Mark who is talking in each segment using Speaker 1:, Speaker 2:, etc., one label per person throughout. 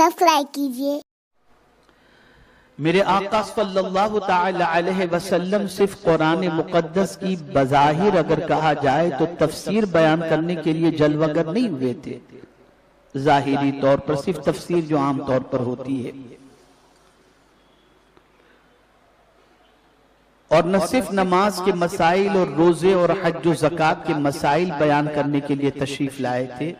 Speaker 1: Subscribe कीजिए।
Speaker 2: मेरे आका सल्लल्लाहु ताला अलैहि वसल्लम सिर्फ कुरान मुकद्दस की बज़ाहिर अगर कहा जाए तो तफसीर बयान करने के लिए जलवगर नहीं हुए थे। जाहिरी तौर पर सिर्फ तफसीर जो आम तौर पर होती है, और न सिर्फ नमाज के मसाइल और रोजे और हज व ज़कात के मसाइल बयान करने के लिए तशरीफ लाए थे,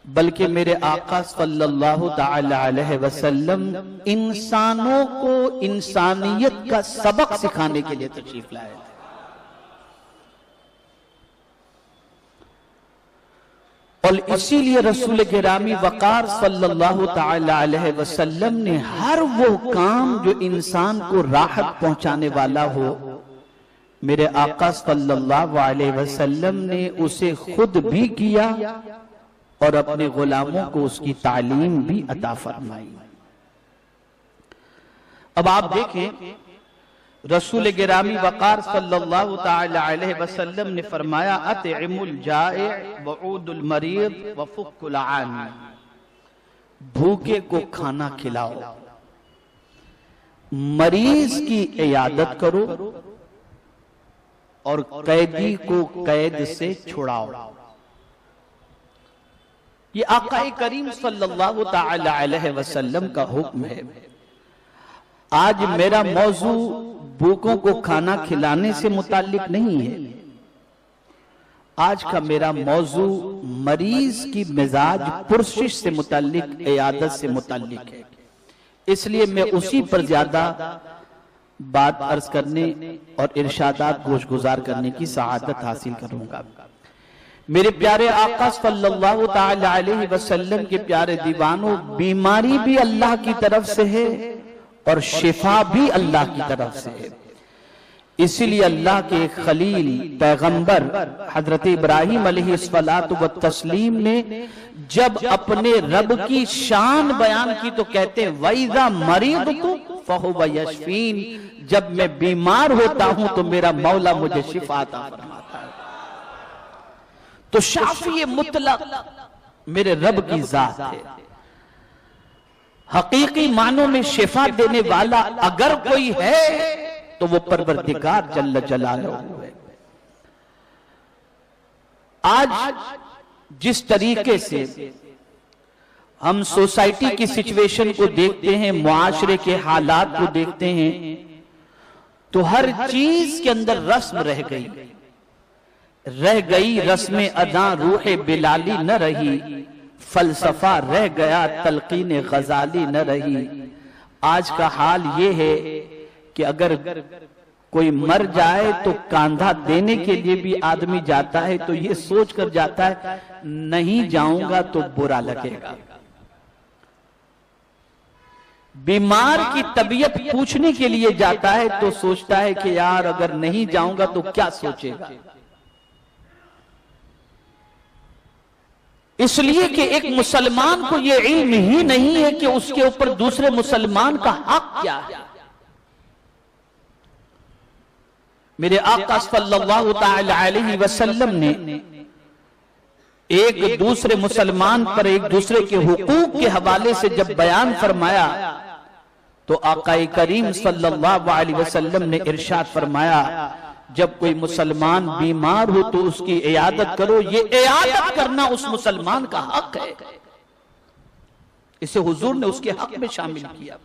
Speaker 2: बल्कि मेरे आका सल्लल्लाहु ताला अलैहि वसल्लम इंसानों को इंसानियत का सबक सिखाने के लिए तशरीफ लाए थे। और इसीलिए रसूल गिरामी वकार सल्लल्लाहु ताला अलैहि वसल्लम ने हर वो काम जो इंसान को राहत पहुंचाने वाला हो, मेरे आका सल्लल्लाहु अलैहि वसल्लम ने उसे खुद भी किया और अपने गुलामों को उसकी तालीम भी अता फरमाई। अब आप देखें, रसूल गिरामी वकार सल्लल्लाहु ताला अलैहि वसल्लम ने फरमाया, अतइमुल जाए वऊदुल मरीद वफुक्कुल आनी, भूखे को खाना खिलाओ, मरीज की इयादत करो और कैदी को कैद से छुड़ाओ। ये आका करीम सल्लल्लाहु ताला अलैहि वसल्लम का हुक्म है। आज मेरा मौजू भूखों को खाना खिलाने से मुताल्लिक नहीं है। आज का मेरा मौजू मरीज की मिजाज पुरशिश से मुताल्लिक, इयादत से मुताल्लिक है। इसलिए मैं उसी पर ज्यादा बात अर्ज करने और इरशादात गोशगुजार करने की सआदत हासिल करूंगा। मेरे प्यारे आका सल्लल्लाहु ताला अलैहि वसल्लम के प्यारे दीवानों, बीमारी भी अल्लाह की तरफ से है और शिफा भी अल्लाह की तरफ से है। इसीलिए अल्लाह के खलील पैगंबर हजरत इब्राहिम अलैहिस्सलातु व तस्लीम ने जब अपने रब की शान बयान की तो कहते हैं, वइज़ा मरीदतु फहुव यशफीन, जब मैं बीमार होता हूं तो मेरा मौला मुझे शिफा अता फरमाता है। तो शाफी मुतलक मेरे रब की जात है। हकीकी मानों में शिफा देने वाला अगर कोई है तो वो परवरदिगार जल्ल जलालहू है। आज जिस तरीके से हम सोसाइटी की सिचुएशन को देखते हैं, मुआशरे के हालात को देखते हैं, तो हर चीज के अंदर रस्म रह गई रस्म अदा रूह बिलाली न रही, फलसफा रह गया तलकीन गजाली न रही। आज का हाल ये है कि अगर कोई मर जाए तो कांधा देने के लिए भी आदमी जाता है तो ये सोच कर जाता है नहीं जाऊंगा तो बुरा लगेगा। बीमार की तबीयत पूछने के लिए जाता है तो सोचता है कि यार अगर नहीं जाऊंगा तो क्या सोचेगा। इसलिए कि एक मुसलमान को यह इल्म ही नहीं है कि उसके ऊपर दूसरे मुसलमान का हक क्या है। मेरे आका सल्लल्लाहु ताला अलैहि वसल्लम ने एक दूसरे मुसलमान पर एक दूसरे के हुकूक के हवाले से जब बयान फरमाया तो आका करीम सल्लल्लाहु अलैहि वसल्लम ने इरशाद फरमाया, जब कोई मुसलमान बीमार हो तो उसकी इयादत करो। ये इयादत करना उस मुसलमान का हक है। इसे हुजूर ने उसके हक में शामिल किया।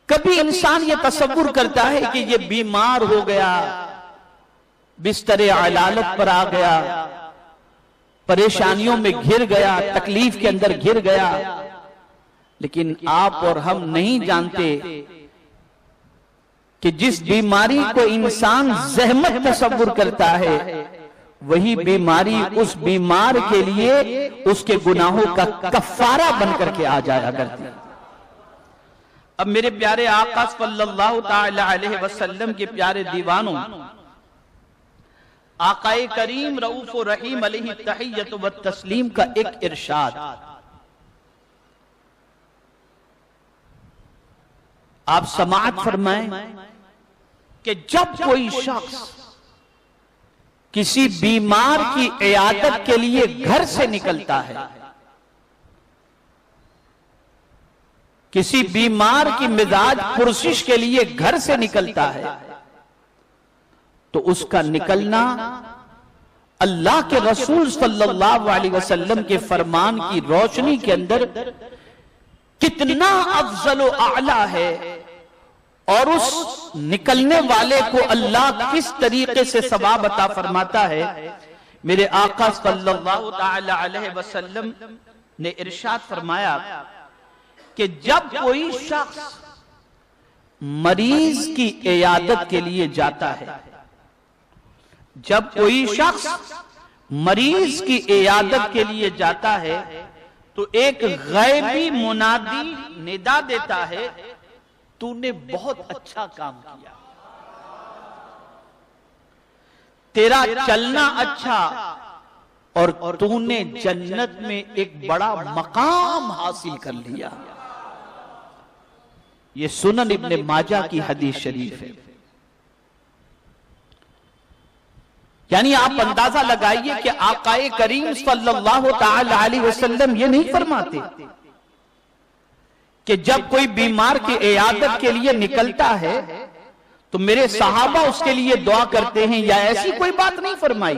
Speaker 2: कभी इंसान ये तसव्वुर करता है कि ये बीमार हो गया, बिस्तरे अलालत पर आ गया, परेशानियों में घिर गया, तकलीफ के अंदर घिर गया, लेकिन आप और हम नहीं जानते कि जिस बीमारी को इंसान ज़हमत तसव्वुर करता है वही बीमारी उस बीमार के लिए उसके गुनाहों का कफ़ारा बनकर के आ जाया करती है। अब मेरे प्यारे आका सल्लल्लाहु ताला अलैहि वसल्लम के प्यारे दीवानों, आकाए करीम रऊफ व रहीम अलैहि तहिय्यत व तस्लीम का एक इरशाद, आप समाअत फरमाएं कि जब कोई शख्स किसी बीमार की इयादत के लिए घर से निकलता है, किसी बीमार की मिजाज पुरसिश के लिए घर से निकलता है, तो उसका निकलना अल्लाह के रसूल सल्लल्लाहु अलैहि वसल्लम के फरमान की रोशनी के अंदर कितना अफजल व आला है, और उस निकलने वाले को अल्लाह किस तरीके से सवाब अता फरमाता है। मेरे आका सल्लल्लाहु ताला अलैहि वसल्लम ने इरशाद फरमाया कि जब कोई शख्स मरीज की इयादत के लिए जाता है, जब कोई शख्स मरीज की इयादत के लिए जाता है, तो एक गैबी मुनादी निदा देता है, तूने बहुत अच्छा काम किया, तेरा चलना अच्छा, और तूने जन्नत में एक बड़ा मकाम हासिल कर लिया। ये सुनन इब्ने माजा की हदीस शरीफ है। यानी आप अंदाजा लगाइए कि आकाए करीम सल्लल्लाहु ताला अलैहि वसल्लम ये नहीं फरमाते कि जब कोई बीमार की इयादत के लिए निकलता है तो मेरे सहाबा उसके लिए दुआ करते हैं, या ऐसी कोई बात नहीं फरमाई,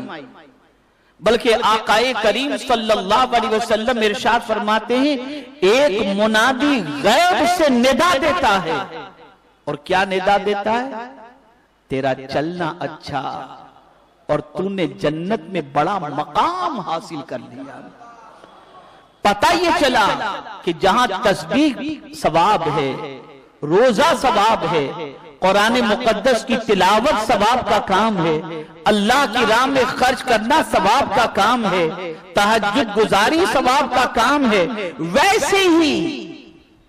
Speaker 2: बल्कि आकाए करीम सल्लल्लाहु अलैहि वसल्लम इरशाद फरमाते हैं, एक मुनादी गैब से निदा देता है, और क्या निदा देता है? तेरा चलना अच्छा, और तूने जन्नत में बड़ा मकाम हासिल कर लिया। पता ये चला कि जहां तस्बीह सवाब है, रोजा सवाब है, कुरान मुकद्दस की तिलावत सवाब का काम है, अल्लाह की राह में खर्च करना सवाब का काम है, तहज्जुद गुजारी सवाब का काम है,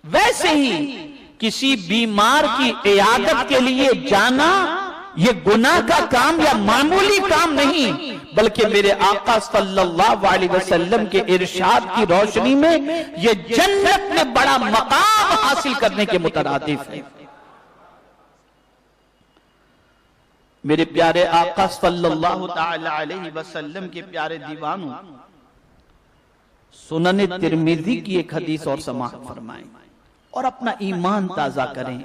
Speaker 2: वैसे ही किसी बीमार की इयादत के लिए जाना ये गुनाह का काम या मामूली काम नहीं, बल्कि मेरे आका सल्लल्लाहु अलैहि वसल्लम के इरशाद की रोशनी में ये जन्नत में बड़ा मकाम हासिल करने के मुतरादिफ है। मेरे प्यारे आका सल्लल्लाहु ताला अलैहि वसल्लम के प्यारे दीवानों, सुनन तिरमिज़ी की एक हदीस और समाअत फरमाएं और अपना ईमान ताजा करें,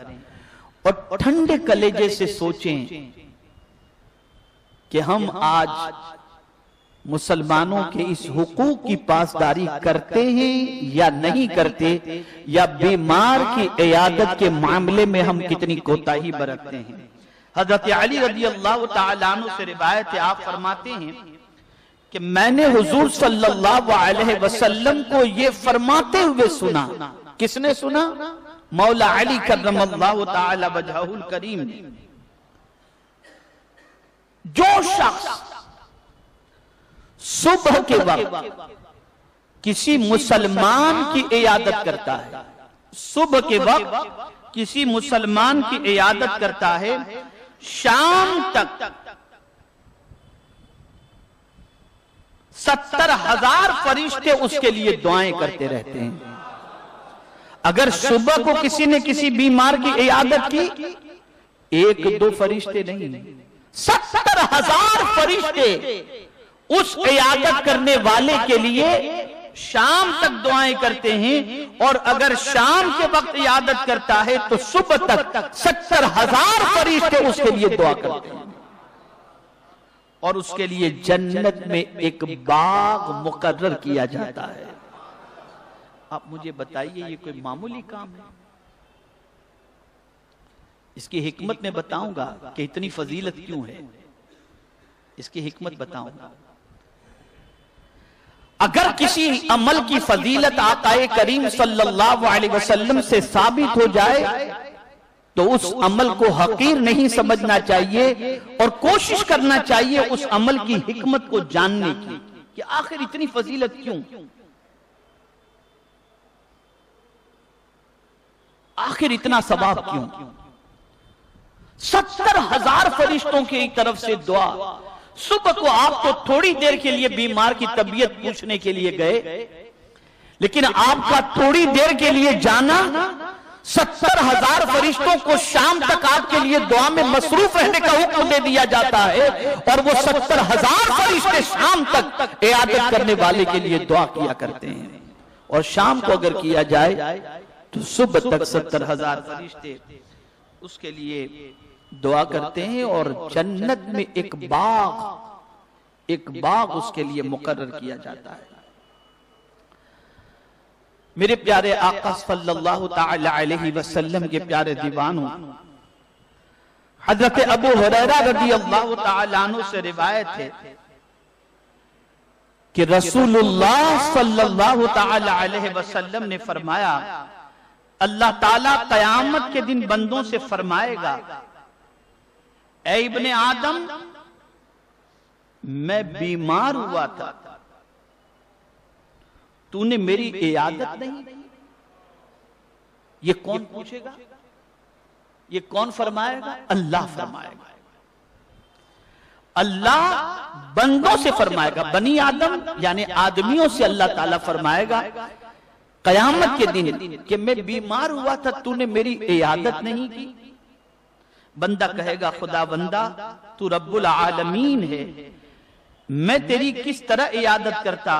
Speaker 2: और ठंडे कलेजे से सोचें कि हम आज मुसलमानों के इस हुकूक की पासदारी करते हैं या नहीं करते, या बीमार की इयादत के मामले में हम कितनी कोताही बरतते हैं। हजरत अली रज़ियल्लाहु ताला अन्हु से रिवायत है, आप फरमाते हैं कि मैंने हुजूर सल्लल्लाहु अलैहि वसल्लम को ये फरमाते हुए सुना। किसने सुना? मौला अली कर्रमल्लाहु ताला वजहुल करीम ने। जो शख्स सुबह के वक्त किसी मुसलमान की इयादत करता है, सुबह के वक्त किसी मुसलमान की इयादत करता है, शाम तक 70,000 फरिश्ते उसके लिए दुआएं करते रहते हैं। अगर सुबह को किसी ने किसी बीमार की इयादत की, एक दो फरिश्ते नहीं, 70,000 फरिश्ते उस इयादत करने वाले के लिए शाम तक दुआएं करते हैं, और अगर शाम के वक्त इयादत करता है तो सुबह तक 70,000 फरिश्ते उसके लिए दुआ करते हैं, और उसके लिए जन्नत में एक बाग मुकर्रर किया जाता है। आप मुझे बताइए, ये कोई मामूली काम है? इसकी हिकमत मैं बताऊंगा कि इतनी फजीलत क्यों है, इसकी हिकमत बताऊंगा। अगर किसी अमल की फजीलत आकाए करीम सल्लल्लाहु अलैहि वसल्लम से साबित हो जाए तो उस अमल को हकीर नहीं समझना चाहिए, और कोशिश करना चाहिए उस अमल की हिकमत को जानने की कि आखिर इतनी फजीलत क्यों, आखिर इतना सवाब क्यों। 70,000 फरिश्तों की तरफ से दुआ। सुबह को आप तो थोड़ी देर के लिए बीमार की तबीयत पूछने के लिए गए, लेकिन आपका थोड़ी देर के लिए जाना 70,000 फरिश्तों को शाम तक आपके लिए दुआ में मसरूफ रहने का हुक्म दे दिया जाता है, और वो 70,000 फरिश्ते शाम तक इयादत करने वाले के लिए दुआ किया करते हैं। और शाम को अगर किया जाए तो सुबह तक 70,000 फरिश्ते उसके लिए दुआ करते हैं, और जन्नत में एक बाग उसके लिए मुकर्रर किया जाता है। मेरे प्यारे आका सल्लल्लाहु ताला अलैहि वसल्लम के प्यारे दीवानों, हजरत अबू हुरैरा रज़ियल्लाहु ताला अन्हु से रिवायत है कि रसूलुल्लाह सल्लल्लाहु ताला अलैहि वसल्लम ने फरमाया, अल्लाह ताला कयामत के दिन बंदों से फरमाएगा, ऐ इब्ने आदम, मैं बीमार हुआ था, तूने मेरी इयादत नहीं की। ये कौन पूछेगा? ये कौन फरमाएगा? अल्लाह फरमाएगा। अल्लाह बंदों से फरमाएगा, बनी आदम यानी आदमियों से अल्लाह ताला फरमाएगा कयामत के दिन कि मैं बीमार हुआ था, तूने मेरी इयादत नहीं की। बंदा कहेगा, खुदा बंदा तू रब्बुल आलमीन है, मैं तेरी किस तरह इयादत करता?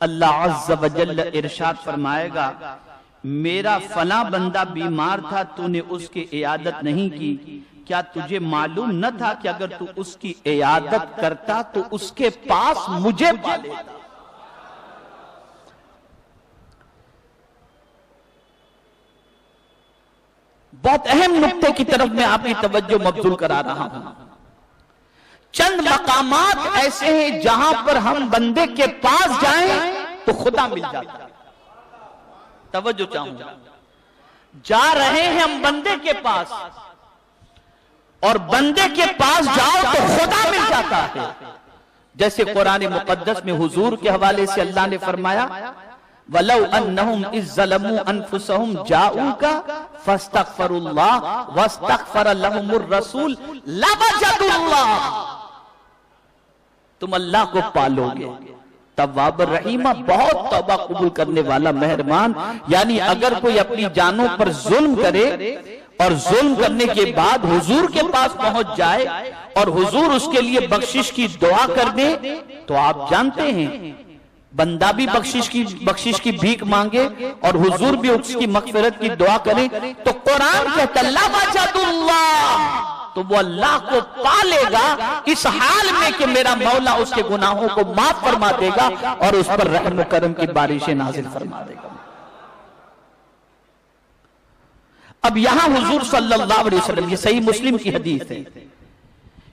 Speaker 2: अल्लाह अज़्ज़ व जल्ल इरशाद फरमाएगा, मेरा फला बंदा बीमार था, तूने उसकी इयादत नहीं की। क्या तुझे मालूम न था कि अगर तू उसकी इयादत करता तो उसके पास मुझे पा लेता? बहुत अहम नुक्ते की तरफ मैं आपकी तवज्जो मबजूल करा रहा हूं। चंद मकामात ऐसे हैं जहां पर हम बंदे के पास जाएं तो खुदा मिल जाता है। तवज्जो चाहूंगा, जा रहे हैं हम बंदे के पास, और बंदे के पास जाओ तो खुदा मिल जाता है। जैसे कुरान मुकद्दस में हुजूर के हवाले से अल्लाह ने फरमाया, वलौ अन्नहुम इज़ ज़लमू अनफुसहुम जाऊका फस्तगफिरुल्लाह वस्तगफर लहुमुर रसूल लवजदुल्लाह। तुम अल्लाह को पालोगे, तव्वाब रहीमा, बहुत तौबा कबूल करने वाला मेहरबान। यानी अगर कोई अपनी जानों पर जुल्म करे और जुल्म करने के बाद हुजूर के पास पहुंच जाए और हुजूर उसके लिए बख्शिश की दुआ कर दे, तो आप जानते हैं बंदा भी बख्शिश की भीख मांगे और हुजूर भी उसकी मगफिरत की दुआ करे, तो कुरान कहता है तो वो अल्लाह को पा लेगा इस हाल में कि मेरा मौला उसके गुनाहों को माफ फरमा देगा और उस पर रहम करम की बारिशें नाजिल फरमा देगा। अब यहां हुजूर सल्लल्लाहु अलैहि वसल्लम, ये सही मुस्लिम की हदीस है,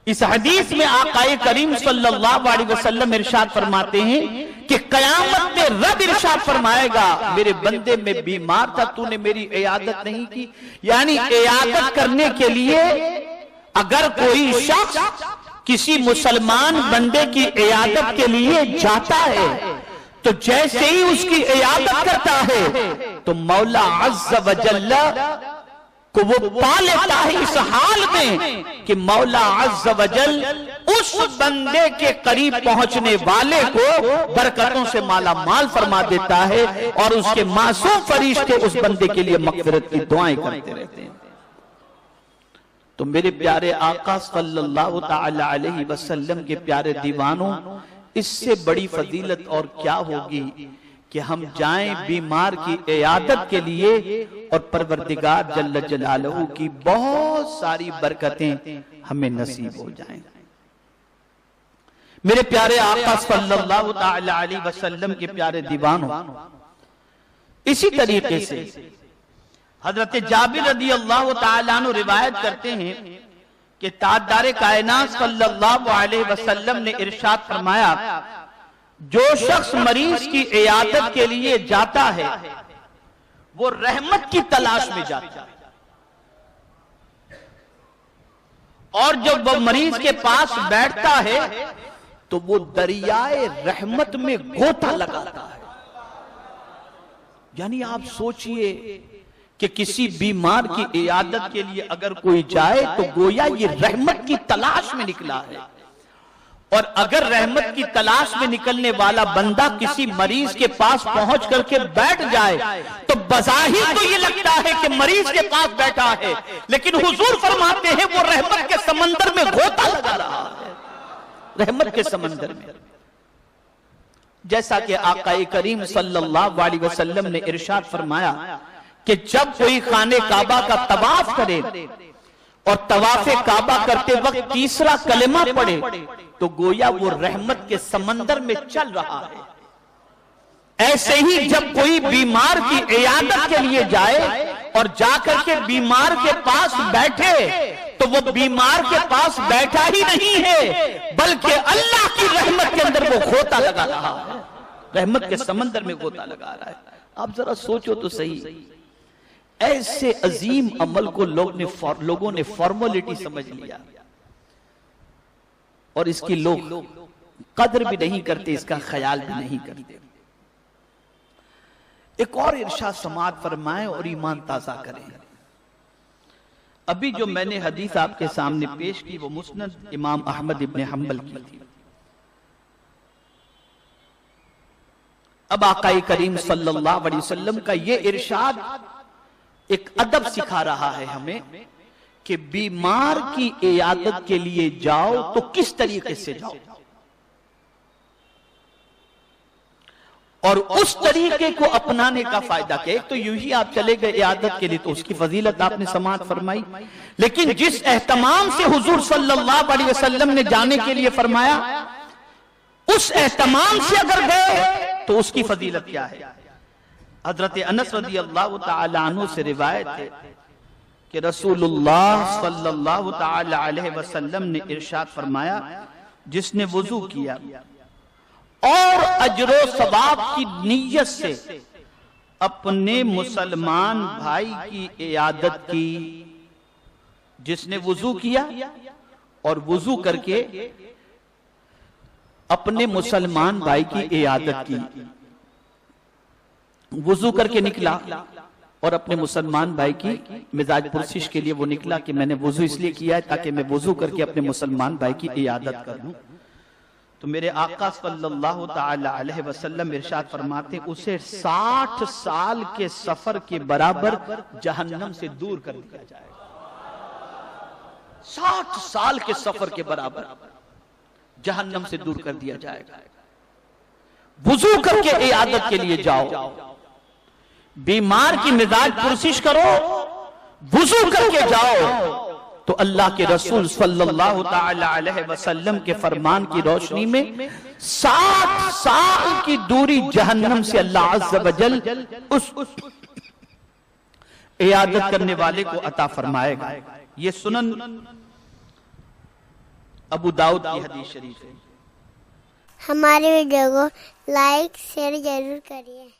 Speaker 2: इस हदीस में आकाए करीम सल्लल्लाहु अलैहि वसल्लम इरशाद फरमाते हैं कि कयामत में रब इरशाद फरमाएगा, मेरे बंदे में बीमार था, तूने मेरी इयादत नहीं की। यानी इयादत करने के लिए अगर कोई शख्स किसी मुसलमान बंदे की इयादत के लिए जाता है, तो जैसे ही उसकी इयादत करता है तो मौला अज़्ज़ व जल्ल को वो पा लेता है इस हाल में कि मौला अज़्ज़ व जल उस बंदे के करीब पहुंचने वाले को बरकतों से माला माल फरमा देता है और उसके मासूम फरिश्ते उस बंदे के लिए मग़फ़िरत की दुआएं करते रहते हैं। तो मेरे प्यारे आका सल्लल्लाहु ताला अलैहि वसल्लम के प्यारे दीवानों, इससे बड़ी फजीलत और क्या होगी कि हम जाएं बीमार की इयादत के लिए और परवरदिगार जल्ल जलालहू की बहुत सारी बरकतें हमें नसीब हो जाएं। मेरे प्यारे आका सल्लल्लाहु ताला अलैहि वसल्लम के प्यारे दीवानों, इसी तरीके से हजरत जाबिर रज़ियल्लाहु ताला अन्हु रिवायत करते हैं कि ताजदार कायनात सल्लल्लाहु अलैहि वसल्लम ने इरशाद फरमाया, जो शख्स मरीज की इयादत के लिए जाता है वो रहमत की तलाश में जाता है, और जब वो मरीज के पास बैठता है तो वो दरियाए रहमत में गोता लगाता है। यानी आप सोचिए कि किसी बीमार की इयादत के लिए अगर कोई जाए तो गोया ये रहमत की तलाश में निकला है, और अगर रहमत की तलाश में निकलने वाला बंदा किसी मरीज के पास पहुंच करके बैठ जाए तो बज़ाहिर तो ये लगता है कि मरीज के पास बैठा है, लेकिन हुजूर फरमाते हैं वो रहमत के समंदर में गोता लगा रहा है, रहमत के समंदर में। जैसा कि आक़ाए करीम सल्लल्लाहु अलैहि वसल्लम ने इरशाद फरमाया कि जब कोई खाने काबा का तवाफ करे और तवाफे काबा करते वक्त तीसरा कलिमा पढ़े तो गोया वो रहमत के समंदर में चल रहा है। ऐसे ही जब कोई बीमार की इयादत के लिए जाए और जाकर के बीमार के पास बैठे तो वो बीमार के पास बैठा ही नहीं है, बल्कि अल्लाह की रहमत के अंदर वो गोता लगा रहा है, रहमत के समंदर में गोता लगा रहा है। आप जरा सोचो तो सही, ऐसे अजीम अमल को लोगों ने फॉर्मेलिटी समझ लिया और इसकी लोग कदर भी नहीं करते, इसका ख्याल भी नहीं करते। एक और इरशाद समाअत फरमाएं और ईमान ताजा करें। अभी जो मैंने हदीस आपके सामने पेश की वो मुस्नद इमाम अहमद इब्न हंबल की थी। अब आक़ाए करीम सल्लल्लाहु अलैहि वसल्लम का ये इरशाद एक अदब सिखा रहा है हमें कि बीमार की इयादत के लिए जाओ तो किस तरीके से जाओ, और उस तरीके को अपनाने का फायदा क्या। एक तो यूं ही आप चले गए इयादत के लिए तो उसकी फजीलत आपने समाअत फरमाई, लेकिन जिस एहतमाम से हुजूर सल्लल्लाहु अलैहि वसल्लम ने जाने के लिए फरमाया उस एहतमाम से अगर गए तो उसकी फजीलत क्या है। हजरत अनस रज़ी अल्लाह तआला अन्हु से रिवायत है कि रसूलुल्लाह सल्लल्लाहु तआला अलैहि वसल्लम ने इरशाद फरमाया जिसने वुजू किया और अजरो सवाब की नीयत से अपने मुसलमान भाई की इयादत की, जिसने वुजू किया और वुजू करके अपने मुसलमान भाई की इयादत की, वुजू करके निकला और अपने मुसलमान भाई की मिजाज पुरसिश के लिए वो निकला कि मैंने वुजू इसलिए किया है ताकि मैं वुजू करके अपने मुसलमान भाई की इयादत कर लूं, तो मेरे आका सल्लल्लाहु ताला अलैहि वसल्लम इरशाद फरमाते उसे 60 साल के सफर के बराबर जहन्नम से दूर कर दिया जाएगा। 60 साल के सफर के बराबर जहन्नम से दूर कर दिया जाएगा। वुजू करके इयादत के लिए जाओ, बीमार की मिजाज पुरसिश करो, वुजू करके जाओ तो अल्लाह के रसूल सल्लल्लाहु ताला अलैहि वसल्लम के फरमान की रोशनी में 60 साल की दूरी जहन्नम से अल्लाह अज़्ज़ व जल उस इयादत करने वाले को अता फरमाएगा। ये सुनन अबू दाऊद की हदीस शरीफ है।
Speaker 1: हमारे वीडियो को लाइक शेयर जरूर करिए।